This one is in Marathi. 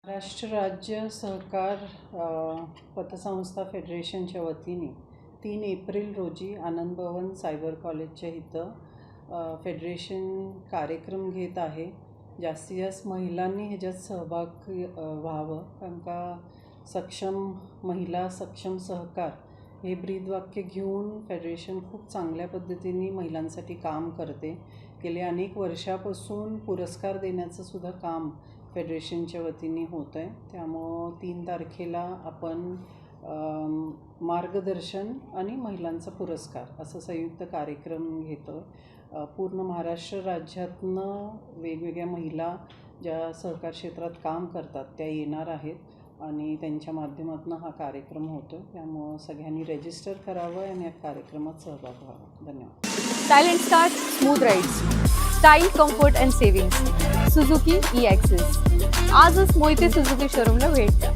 महाराष्ट्र राज्य सहकार पतसंस्था फेडरेशनच्या वतीने 3 एप्रिल रोजी आनंद भवन सायबर कॉलेजच्या इथं फेडरेशन कार्यक्रम घेत आहे. जास्तीत जास्त महिलांनी ह्याच्यात सहभाग व्हावं, कारण का सक्षम महिला सक्षम सहकार हे ब्रीदवाक्य घेऊन फेडरेशन खूप चांगल्या पद्धतीने महिलांसाठी काम करते. गेले अनेक वर्षापासून पुरस्कार देण्याचं सुद्धा काम फेडरेशनच्या वतीने होतं आहे. त्यामुळं 3 तारखेला आपण मार्गदर्शन आणि महिलांचा पुरस्कार असं संयुक्त कार्यक्रम घेतो. पूर्ण महाराष्ट्र राज्यातनं वेगवेगळ्या महिला ज्या सहकार क्षेत्रात काम करतात त्या येणार आहेत आणि त्यांच्या माध्यमातून हा कार्यक्रम होतो. त्यामुळं सगळ्यांनी रजिस्टर करावं आणि या कार्यक्रमात सहभाग व्हावा. धन्यवाद. Silent start, smooth rides, style, comfort and savings. Suzuki E-access. आजच मोहिते सुझुकी शोरूमला भेट द्या.